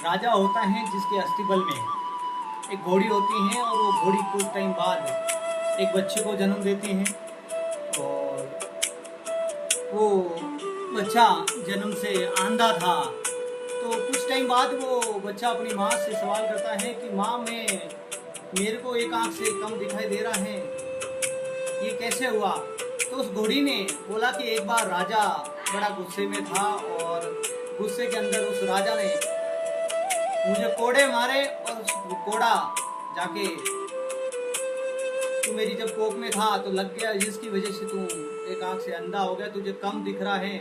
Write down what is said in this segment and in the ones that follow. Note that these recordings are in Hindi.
राजा होता है जिसके अस्थि में एक घोड़ी होती है, और वो घोड़ी कुछ टाइम बाद एक बच्चे को जन्म देती है। और वो बच्चा जन्म से अंधा था। तो कुछ टाइम बाद वो बच्चा अपनी माँ से सवाल करता है कि माँ, मेरे को एक आंख से कम दिखाई दे रहा है, ये कैसे हुआ? तो उस घोड़ी ने बोला कि एक बार राजा बड़ा गुस्से में था, और गुस्से के अंदर उस राजा ने मुझे कोड़े मारे, और उस कोड़ा जाके तू मेरी जब कोख में था तो लग गया, जिसकी वजह से तू एक आंख से अंधा हो गया, तुझे कम दिख रहा है।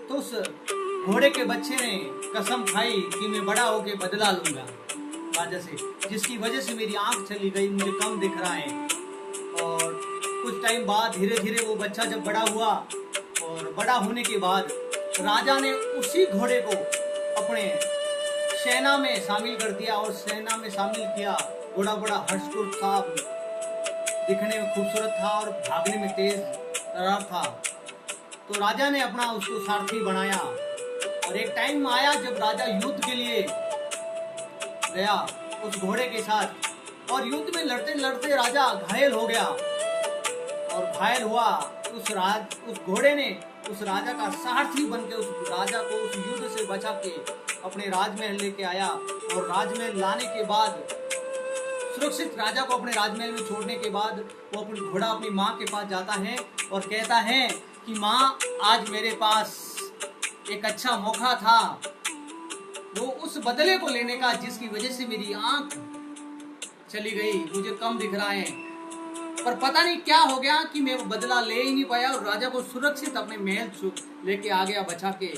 तो उस घोड़े के बच्चे ने कसम खाई कि मैं बड़ा होके बदला लूंगा राजा से, जिसकी वजह से मेरी आंख चली गई, मुझे कम दिख रहा है। और कुछ टाइम बाद धीरे धीरे वो बच्चा जब बड़ा हुआ, और बड़ा होने के बाद राजा ने उसी घोड़े को अपने सेना में शामिल कर दिया, और सेना में शामिल किया। घोड़ा बड़ा हर्षपुर था, दिखने में खूबसूरत था और भागने में तेज तर्रार था। तो राजा ने अपना उसको सारथी बनाया, और एक टाइम आया जब राजा युद्ध के लिए गया उस घोड़े के साथ, और युद्ध में लड़ते लड़ते राजा घायल हो गया। और घायल हुआ उस घोड़े ने उस राजा का सारथी बनकर उस राजा को उस युद्ध से बचा के अपने राजमहल लेके आया। और राजमहल लाने के बाद, सुरक्षित राजा को अपने राजमहल में छोड़ने के बाद, वो अपनी घोड़ा अपनी माँ के पास जाता है और कहता है कि माँ, आज मेरे पास एक अच्छा मौका था, वो उस बदले को लेने का जिसकी वजह से मेरी आंख चली गई, मुझे कम दिख रहा है। पर पता नहीं क्या हो गया कि मैं वो बदला ले ही नहीं पाया, और राजा को सुरक्षित अपने महल लेके आ गया बचा के।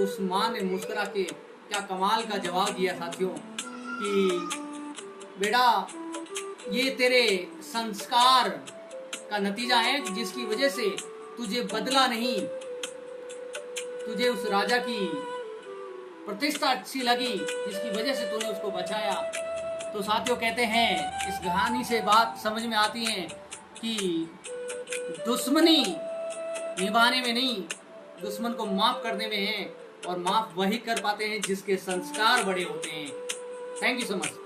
उस माँ ने मुस्कुरा के क्या कमाल का जवाब दिया साथियों, कि बेटा, ये तेरे संस्कार का नतीजा है, जिसकी वजह से तुझे बदला नहीं, तुझे उस राजा की प्रतिष्ठा अच्छी लगी, जिसकी वजह से तूने उसको बचाया। तो साथियों, कहते हैं इस कहानी से बात समझ में आती है कि दुश्मनी निभाने में नहीं, दुश्मन को माफ करने में है, और माफ वही कर पाते हैं जिसके संस्कार बड़े होते हैं। Thank you so much.